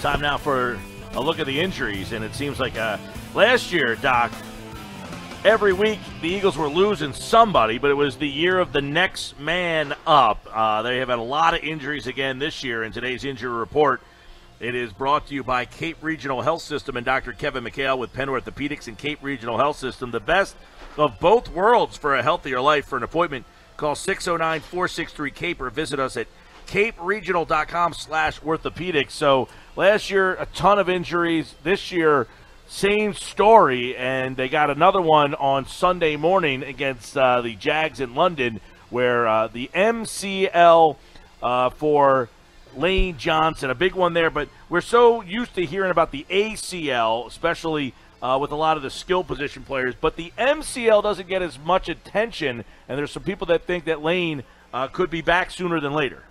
It's time now for a look at the injuries, and it seems like last year, Doc, every week the Eagles were losing somebody, but it was the year of the next man up. They have had a lot of injuries again this year. In today's injury report, it is brought to you by Cape Regional Health System and Dr. Kevin McHale with Penn Orthopedics and Cape Regional Health System. The best of both worlds for a healthier life. For an appointment, call 609-463-CAPE or visit us at caperegional.com/orthopedics. So last year, a ton of injuries. This year, same story, and they got another one on Sunday morning against the Jags in London, where the MCL for Lane Johnson, a big one there, but we're so used to hearing about the ACL, especially with a lot of the skill position players, but the MCL doesn't get as much attention, and there's some people that think that Lane could be back sooner than later.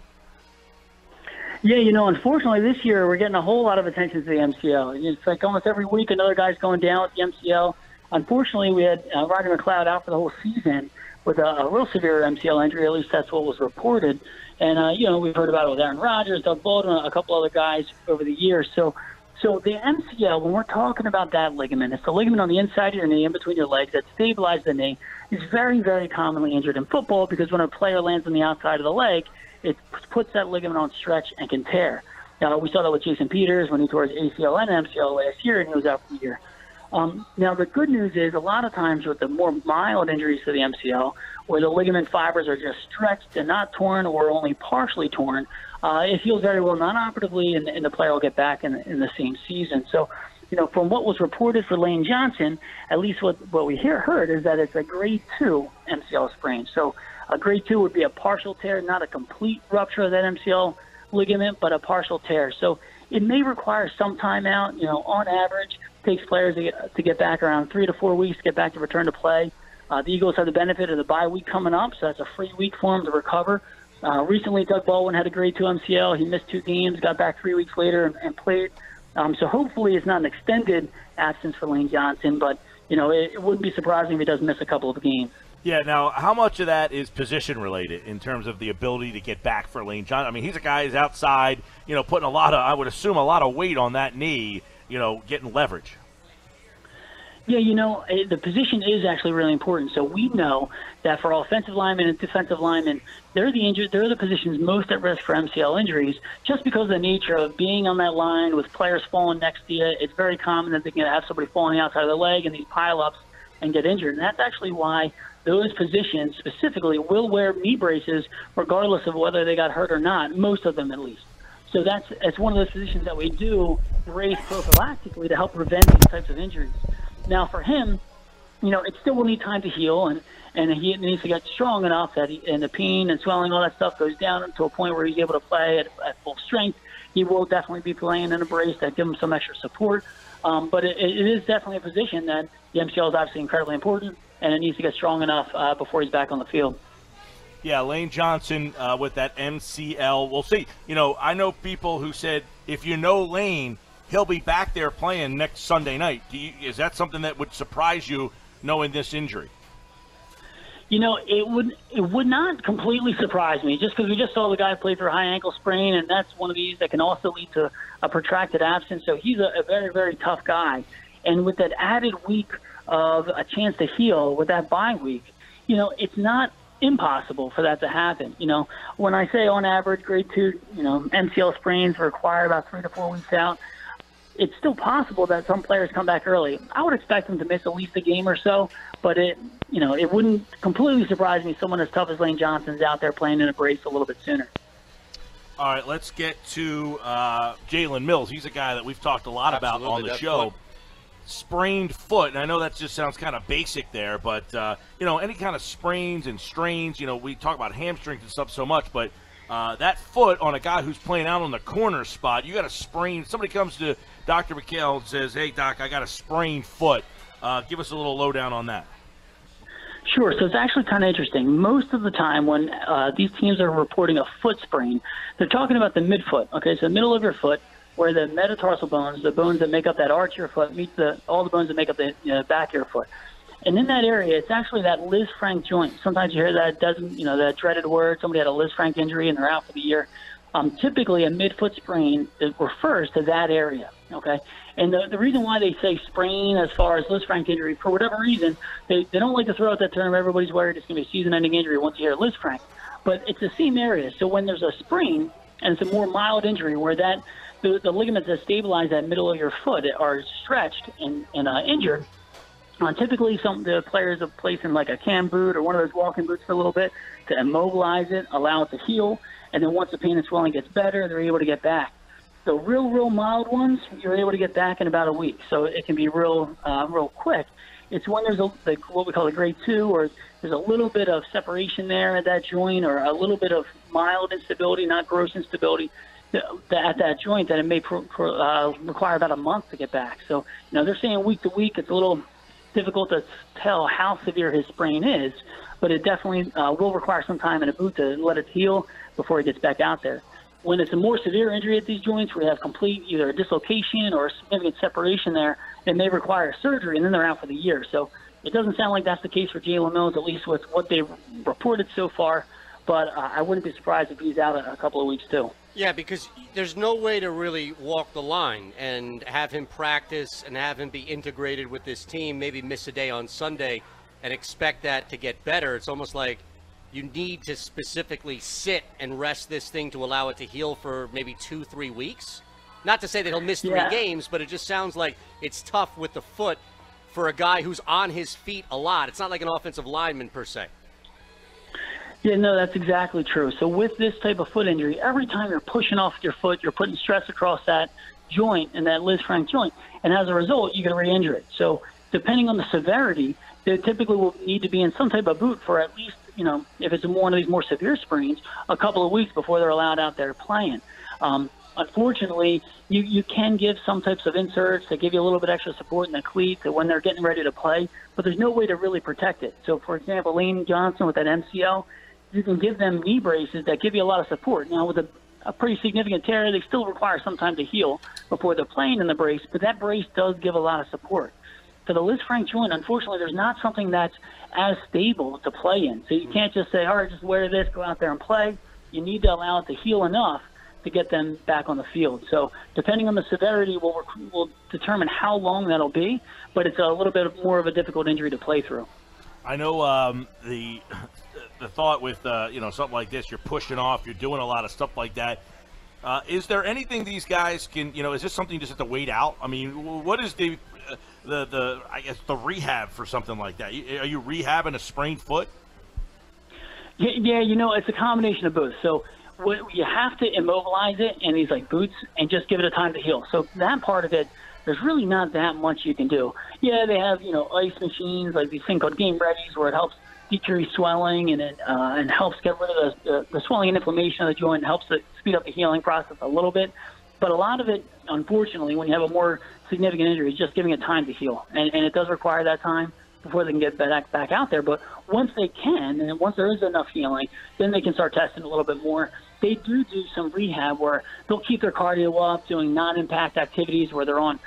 Yeah, unfortunately this year we're getting a whole lot of attention to the MCL. It's like almost every week another guy's going down with the MCL. Unfortunately, we had Rodney McLeod out for the whole season with a real severe MCL injury, at least that's what was reported. And, we've heard about it with Aaron Rodgers, Doug Baldwin, a couple other guys over the years. So the MCL, when we're talking about that ligament, it's the ligament on the inside of your knee, in between your legs, that stabilizes the knee. It's very, very commonly injured in football because when a player lands on the outside of the leg, it puts that ligament on stretch and can tear. We saw that with Jason Peters when he tore his ACL and MCL last year, and he was out for the year. Now, the good news is a lot of times with the more mild injuries to the MCL, where the ligament fibers are just stretched and not torn or only partially torn, it heals very well non-operatively, and the player will get back in the same season. So, from what was reported for Lane Johnson, at least what we heard is that it's a grade 2 MCL sprain. So a grade 2 would be a partial tear, not a complete rupture of that MCL ligament, but a partial tear. So it may require some time out. On average, it takes players to get back around 3 to 4 weeks to get back to return to play. The Eagles have the benefit of the bye week coming up, so that's a free week for them to recover. Recently, Doug Baldwin had a grade 2 MCL. He missed 2 games, got back 3 weeks later and played. So hopefully it's not an extended absence for Lane Johnson, but, it wouldn't be surprising if he does miss a couple of games. Yeah, now, how much of that is position-related in terms of the ability to get back for Lane Johnson? I mean, he's a guy who's outside, putting a lot of weight on that knee, getting leverage. Yeah, the position is actually really important. So we know that for offensive linemen and defensive linemen, they're the positions most at risk for MCL injuries just because of the nature of being on that line with players falling next to you. It's very common that they can have somebody fall on the outside of the leg and these pile-ups and get injured. And that's actually why those positions specifically will wear knee braces regardless of whether they got hurt or not, most of them at least. So it's one of those positions that we do brace prophylactically to help prevent these types of injuries. Now, for him, it still will need time to heal, and he needs to get strong enough that and the pain and swelling, all that stuff goes down to a point where he's able to play at full strength. He will definitely be playing in a brace that give him some extra support. But it is definitely a position that the MCL is obviously incredibly important, and it needs to get strong enough before he's back on the field. Yeah, Lane Johnson with that MCL. We'll see. I know people who said if Lane, he'll be back there playing next Sunday night. Is that something that would surprise you, knowing this injury? It would not completely surprise me, just because we just saw the guy play for a high ankle sprain, and that's one of these that can also lead to a protracted absence. So he's a very, very tough guy. And with that added week of a chance to heal with that bye week, it's not impossible for that to happen. When I say on average grade 2, MCL sprains require about 3 to 4 weeks out, it's still possible that some players come back early. I would expect them to miss at least a game or so, but it wouldn't completely surprise me someone as tough as Lane Johnson's out there playing in a brace a little bit sooner. All right, let's get to Jalen Mills. He's a guy that we've talked a lot about on the show. Sprained foot, and I know that just sounds kind of basic there, but, any kind of sprains and strains, we talk about hamstrings and stuff so much, but that foot on a guy who's playing out on the corner spot, you got a sprain. Somebody comes to Dr. McHale and says, hey, Doc, I got a sprained foot. Give us a little lowdown on that. Sure. So it's actually kind of interesting. Most of the time when these teams are reporting a foot sprain, they're talking about the midfoot. Okay, so the middle of your foot, where the metatarsal bones, the bones that make up that arch of your foot, meet all the bones that make up the back of your foot. And in that area, it's actually that Liz Frank joint. Sometimes you hear that that dreaded word. Somebody had a Liz Frank injury and they're out for the year. Typically, a midfoot sprain refers to that area, okay? And the reason why they say sprain as far as Lisfranc injury, for whatever reason, they don't like to throw out that term. Everybody's worried it's going to be a season-ending injury once you hear Lisfranc. But it's the same area. So when there's a sprain, and it's a more mild injury where the ligaments that stabilize that middle of your foot are stretched and injured, typically the players are placed in like a cam boot or one of those walking boots for a little bit to immobilize it, allow it to heal, and then once the pain and swelling gets better, they're able to get back. The real mild ones, you're able to get back in about a week, so it can be real quick. It's when there's what we call a grade 2, or there's a little bit of separation there at that joint, or a little bit of mild instability, not gross instability, at that joint, that it may require about a month to get back. So, they're saying week to week. It's a little difficult to tell how severe his sprain is, but it definitely will require some time in a boot to let it heal before he gets back out there. When it's a more severe injury at these joints, where you have complete either a dislocation or a significant separation there, it may require surgery, and then they're out for the year. So it doesn't sound like that's the case for Jalen Mills, at least with what they've reported so far, but I wouldn't be surprised if he's out a couple of weeks too. Yeah, because there's no way to really walk the line and have him practice and have him be integrated with this team, maybe miss a day on Sunday, and expect that to get better. It's almost like you need to specifically sit and rest this thing to allow it to heal for maybe 2-3 weeks. Not to say that he'll miss 3 games, but it just sounds like it's tough with the foot for a guy who's on his feet a lot. It's not like an offensive lineman per se. Yeah, no, that's exactly true. So with this type of foot injury, every time you're pushing off your foot, you're putting stress across that joint and that Lisfranc joint, and as a result, you can re-injure it. So depending on the severity, they typically will need to be in some type of boot for at least, if it's one of these more severe sprains, a couple of weeks before they're allowed out there playing. Unfortunately, you can give some types of inserts that give you a little bit extra support in the cleat when they're getting ready to play, but there's no way to really protect it. So, for example, Lane Johnson with that MCL, you can give them knee braces that give you a lot of support. Now, with a pretty significant tear, they still require some time to heal before they're playing in the brace, but that brace does give a lot of support. For the Lisfranc joint, unfortunately, there's not something that's as stable to play in. So you can't just say, all right, just wear this, go out there and play. You need to allow it to heal enough to get them back on the field. So depending on the severity, we'll determine how long that'll be, but it's a little bit more of a difficult injury to play through. I know the thought with something like this, you're pushing off, you're doing a lot of stuff like that. Is there anything these guys can, is this something you just have to wait out? I mean, what is the rehab for something like that? Are you rehabbing a sprained foot? Yeah, it's a combination of both. So you have to immobilize it in these boots and just give it a time to heal. So that part of it, there's really not that much you can do. Yeah, they have ice machines, like these things called Game Readies, where it helps decrease swelling and helps get rid of the swelling and inflammation of the joint, and helps to speed up the healing process a little bit. But a lot of it, unfortunately, when you have a more significant injury, is just giving it time to heal, and it does require that time before they can get back out there. But once they can, and once there is enough healing, then they can start testing a little bit more. They do some rehab where they'll keep their cardio up, doing non-impact activities where they're on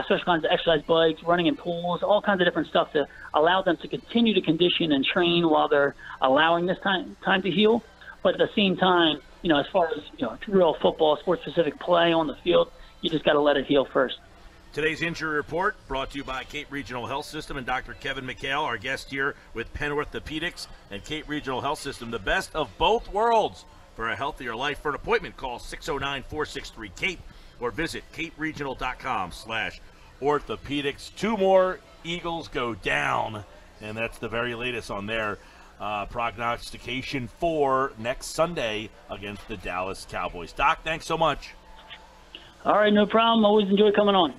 special kinds of exercise bikes, running in pools, all kinds of different stuff to allow them to continue to condition and train while they're allowing this time to heal. But at the same time, as far as real football, sports-specific play on the field, you just got to let it heal first. Today's injury report brought to you by Cape Regional Health System and Dr. Kevin McHale, our guest here with Penn Orthopedics and Cape Regional Health System, the best of both worlds. For a healthier life, for an appointment, call 609-463-CAPE or visit caperegional.com/orthopedics. 2 more Eagles go down, and that's the very latest on their prognostication for next Sunday against the Dallas Cowboys. Doc, thanks so much. All right, no problem. Always enjoy coming on.